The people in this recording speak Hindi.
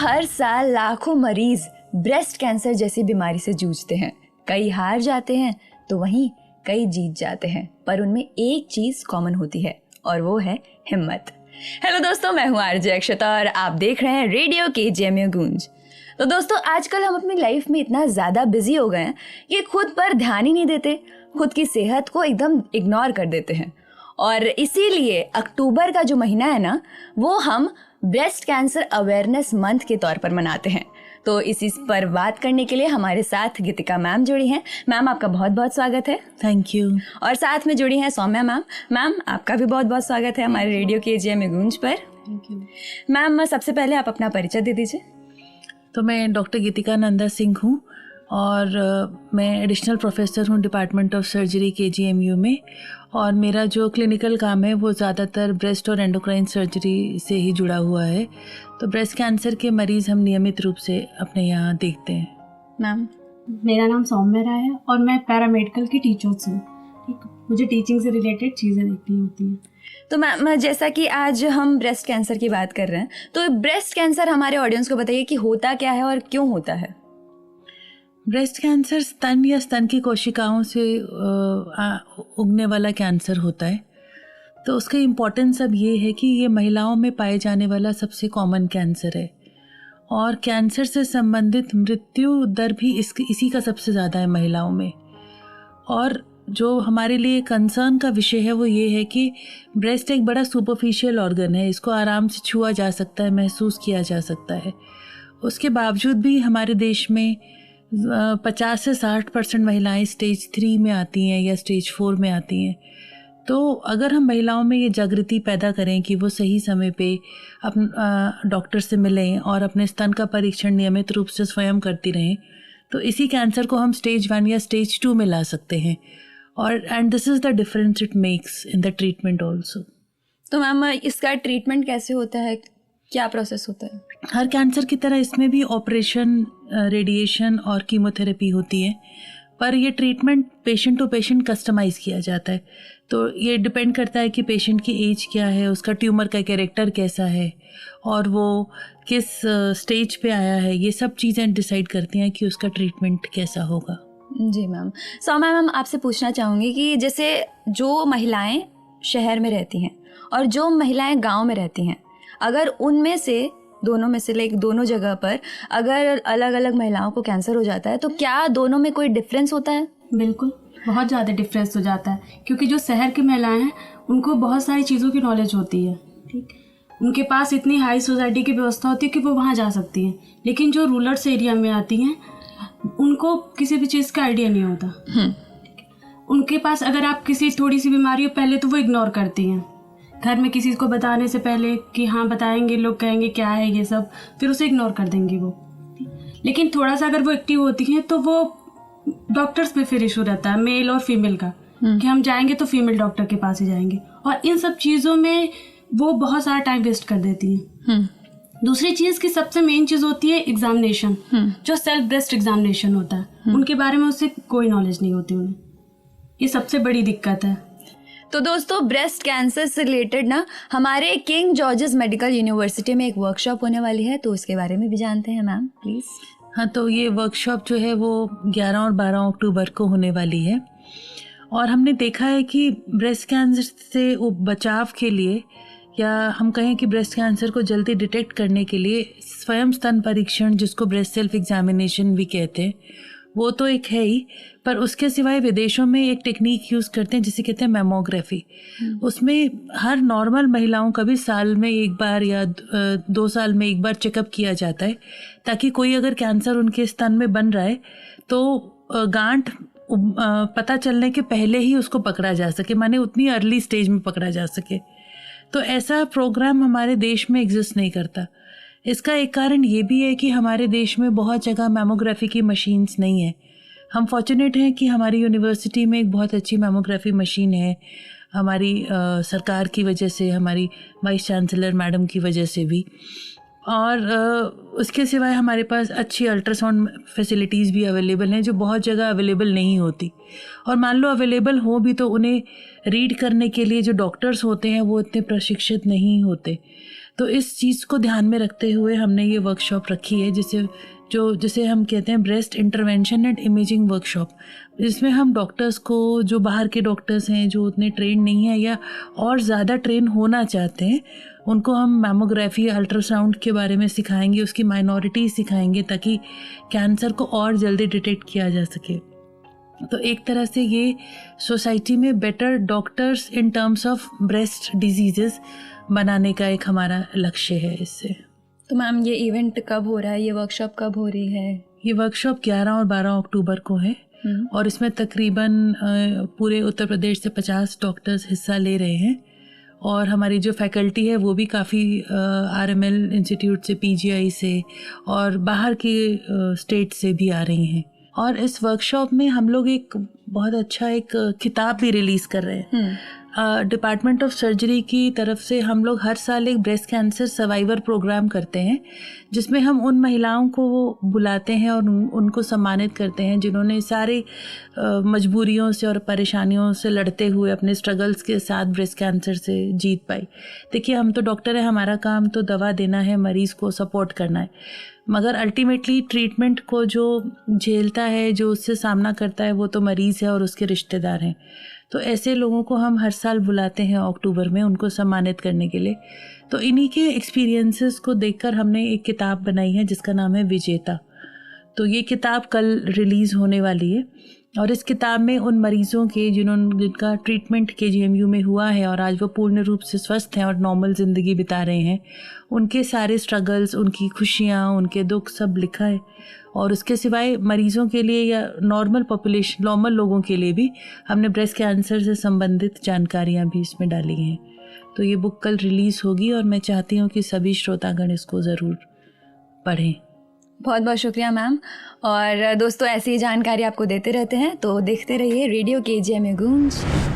हर साल लाखों मरीज ब्रेस्ट कैंसर जैसी बीमारी से जूझते हैं। कई हार जाते हैं तो वहीं कई जीत जाते हैं, पर उनमें एक चीज कॉमन होती है और वो है हिम्मत। हेलो दोस्तों, मैं हूँ आरजे अक्षता और आप देख रहे हैं रेडियो KGMU गूंज। तो दोस्तों, आजकल हम अपनी लाइफ में इतना ज़्यादा बिजी हो गए हैं कि खुद पर ध्यान ही नहीं देते, खुद की सेहत को एकदम इग्नोर कर देते हैं। और इसीलिए अक्टूबर का जो महीना है ना, वो हम ब्रेस्ट कैंसर अवेयरनेस मंथ के तौर पर मनाते हैं। तो इसी पर बात करने के लिए हमारे साथ गीतिका मैम जुड़ी हैं। मैम, आपका बहुत बहुत स्वागत है। Thank you. और साथ में जुड़ी हैं सौम्या मैम। मैम, आपका भी बहुत बहुत स्वागत है हमारे रेडियो KGMU गूंज पर। थैंक यू मैम, सबसे पहले आप अपना परिचय दे दीजिए। तो मैं डॉक्टर गीतिका नंदा सिंह हूँ और मैं एडिशनल प्रोफेसर हूँ डिपार्टमेंट ऑफ सर्जरी KGMU में। और मेरा जो क्लिनिकल काम है वो ज़्यादातर ब्रेस्ट और एंडोक्राइन सर्जरी से ही जुड़ा हुआ है। तो ब्रेस्ट कैंसर के मरीज़ हम नियमित रूप से अपने यहाँ देखते हैं। मैम, मेरा नाम सौम्या राय है और मैं पैरामेडिकल की टीचर हूँ। ठीक, मुझे टीचिंग से रिलेटेड चीज़ें देखनी होती हैं। तो मैम, जैसा कि आज हम ब्रेस्ट कैंसर की बात कर रहे हैं, तो ब्रेस्ट कैंसर हमारे ऑडियंस को बताइए कि होता क्या है और क्यों होता है। ब्रेस्ट कैंसर स्तन या स्तन की कोशिकाओं से उगने वाला कैंसर होता है। तो उसका इम्पोर्टेंस अब ये है कि ये महिलाओं में पाए जाने वाला सबसे कॉमन कैंसर है और कैंसर से संबंधित मृत्यु दर भी इसी का सबसे ज़्यादा है महिलाओं में। और जो हमारे लिए कंसर्न का विषय है वो ये है कि ब्रेस्ट एक बड़ा सुपरफिशियल ऑर्गन है, इसको आराम से छुआ जा सकता है, महसूस किया जा सकता है। उसके बावजूद भी हमारे देश में 50 से 60% महिलाएं स्टेज 3 में आती हैं या स्टेज 4 में आती हैं। तो अगर हम महिलाओं में ये जागृति पैदा करें कि वो सही समय पे डॉक्टर से मिलें और अपने स्तन का परीक्षण नियमित रूप से स्वयं करती रहें, तो इसी कैंसर को हम स्टेज 1 या स्टेज 2 में ला सकते हैं। और and this is the difference it makes in the treatment also. तो मैम, इसका ट्रीटमेंट कैसे होता है, क्या प्रोसेस होता है? हर कैंसर की तरह इसमें भी ऑपरेशन, रेडिएशन और कीमोथेरेपी होती है, पर ये treatment patient to patient customise किया जाता है। तो ये डिपेंड करता है कि पेशेंट की एज क्या है, उसका ट्यूमर का कैरेक्टर कैसा है और वो किस स्टेज पे आया है। ये सब चीज़ें डिसाइड करती हैं कि उसका ट्रीटमेंट कैसा होगा। जी मैम। सौम्या मैम, आपसे पूछना चाहूँगी कि जैसे जो महिलाएं शहर में रहती हैं और जो महिलाएं गांव में रहती हैं, अगर उनमें से दोनों में से दोनों जगह पर अगर अलग अलग महिलाओं को कैंसर हो जाता है, तो क्या दोनों में कोई डिफरेंस होता है? बिल्कुल, बहुत ज़्यादा डिफरेंस हो जाता है, क्योंकि जो शहर की महिलाएं हैं उनको बहुत सारी चीज़ों की नॉलेज होती है। ठीक, उनके पास इतनी हाई सोसाइटी की व्यवस्था होती है कि वो वहाँ जा सकती हैं। लेकिन जो रूरल एरिया में आती हैं उनको किसी भी चीज़ का आइडिया नहीं होता। उनके पास अगर आप किसी थोड़ी सी बीमारी हो, पहले तो वो इग्नोर करती हैं। घर में किसी को बताने से पहले कि हाँ बताएंगे, लोग कहेंगे क्या है ये सब, फिर उसे इग्नोर कर देंगी वो। लेकिन थोड़ा सा अगर वो एक्टिव होती हैं तो वो डॉक्टर्स में फिर इशू रहता है, मेल और फीमेल का, कि हम जाएंगे तो फीमेल डॉक्टर के पास ही जाएंगे। और इन सब चीज़ों में वो बहुत सारा टाइम वेस्ट कर देती हैं। दूसरी चीज़ की सबसे मेन चीज़ होती है एग्जामिनेशन, जो सेल्फ ब्रेस्ट एग्जामिनेशन होता है, उनके बारे में उससे कोई नॉलेज नहीं होती उन्हें। ये सबसे बड़ी दिक्कत है। तो दोस्तों, ब्रेस्ट कैंसर से रिलेटेड ना हमारे किंग जॉर्जेस मेडिकल यूनिवर्सिटी में एक वर्कशॉप होने वाली है, तो उसके बारे में भी जानते हैं मैम, प्लीज़। हाँ, तो ये वर्कशॉप जो है वो 11 और 12 अक्टूबर को होने वाली है। और हमने देखा है कि ब्रेस्ट कैंसर से बचाव के लिए, या हम कहें कि ब्रेस्ट कैंसर को जल्दी डिटेक्ट करने के लिए स्वयं स्तन परीक्षण, जिसको ब्रेस्ट सेल्फ एग्जामिनेशन भी कहते हैं, वो तो एक है ही, पर उसके सिवाय विदेशों में एक टेक्निक यूज़ करते हैं जिसे कहते हैं मैमोग्राफी। उसमें हर नॉर्मल महिलाओं का भी साल में एक बार या 2 साल में एक बार चेकअप किया जाता है, ताकि कोई अगर कैंसर उनके स्तन में बन रहा है तो गांठ पता चलने के पहले ही उसको पकड़ा जा सके, माने उतनी अर्ली स्टेज में पकड़ा जा सके। तो ऐसा प्रोग्राम हमारे देश में एग्जिस्ट नहीं करता। इसका एक कारण ये भी है कि हमारे देश में बहुत जगह मैमोग्राफी की मशीन्स नहीं है। हम फॉर्चुनेट हैं कि हमारी यूनिवर्सिटी में एक बहुत अच्छी मैमोग्राफी मशीन है, हमारी सरकार की वजह से, हमारी वाइस चांसलर मैडम की वजह से भी। और उसके सिवाय हमारे पास अच्छी अल्ट्रासाउंड फैसिलिटीज़ भी अवेलेबल हैं, जो बहुत जगह अवेलेबल नहीं होती। और मान लो अवेलेबल हो भी तो उन्हें रीड करने के लिए जो डॉक्टर्स होते हैं वो इतने प्रशिक्षित नहीं होते। तो इस चीज़ को ध्यान में रखते हुए हमने ये वर्कशॉप रखी है, जिसे हम कहते हैं breast intervention and imaging workshop, जिसमें हम डॉक्टर्स को, जो बाहर के डॉक्टर्स हैं जो उतने ट्रेन नहीं है या और ज़्यादा ट्रेन होना चाहते हैं, उनको हम मैमोग्राफी, अल्ट्रासाउंड के बारे में सिखाएंगे, उसकी माइनॉरिटी सिखाएंगे ताकि कैंसर को और जल्दी डिटेक्ट किया जा सके। तो एक तरह से ये सोसाइटी में better doctors in terms of breast diseases बनाने का एक हमारा लक्ष्य है इससे। तो मैम ये इवेंट कब हो रहा है, ये वर्कशॉप कब हो रही है? ये वर्कशॉप 11 और 12 अक्टूबर को है और इसमें तकरीबन पूरे उत्तर प्रदेश से 50 डॉक्टर्स हिस्सा ले रहे हैं और हमारी जो फैकल्टी है वो भी काफ़ी RML इंस्टीट्यूट से, PGI से और बाहर के स्टेट से भी आ रही हैं। और इस वर्कशॉप में हम लोग एक बहुत अच्छा एक किताब भी रिलीज़ कर रहे हैं। डिपार्टमेंट ऑफ सर्जरी की तरफ से हम लोग हर साल एक ब्रेस्ट कैंसर सर्वाइवर प्रोग्राम करते हैं, जिसमें हम उन महिलाओं को बुलाते हैं और उनको सम्मानित करते हैं जिन्होंने सारे मजबूरियों से और परेशानियों से लड़ते हुए अपने स्ट्रगल्स के साथ ब्रेस्ट कैंसर से जीत पाई। देखिए, हम तो डॉक्टर हैं, हमारा काम तो दवा देना है, मरीज़ को सपोर्ट करना है, मगर अल्टीमेटली ट्रीटमेंट को जो झेलता है, जो उससे सामना करता है, वो तो मरीज़ है और उसके रिश्तेदार हैं। तो ऐसे लोगों को हम हर साल बुलाते हैं अक्टूबर में, उनको सम्मानित करने के लिए। तो इन्हीं के एक्सपीरियंसेस को देखकर हमने एक किताब बनाई है जिसका नाम है विजेता। तो ये किताब कल रिलीज़ होने वाली है और इस किताब में उन मरीज़ों के जिनका ट्रीटमेंट KGMU में हुआ है और आज वो पूर्ण रूप से स्वस्थ हैं और नॉर्मल ज़िंदगी बिता रहे हैं, उनके सारे स्ट्रगल्स, उनकी खुशियाँ, उनके दुख सब लिखा है। और उसके सिवाय मरीज़ों के लिए या नॉर्मल लोगों के लिए भी हमने ब्रेस्ट कैंसर से संबंधित जानकारियाँ भी इसमें डाली हैं। तो ये बुक कल रिलीज़ होगी और मैं चाहती हूँ कि सभी श्रोतागण इसको ज़रूर पढ़ें। बहुत बहुत शुक्रिया मैम। और दोस्तों, ऐसी जानकारी आपको देते रहते हैं तो देखते रहिए रेडियो KGMU गूंज।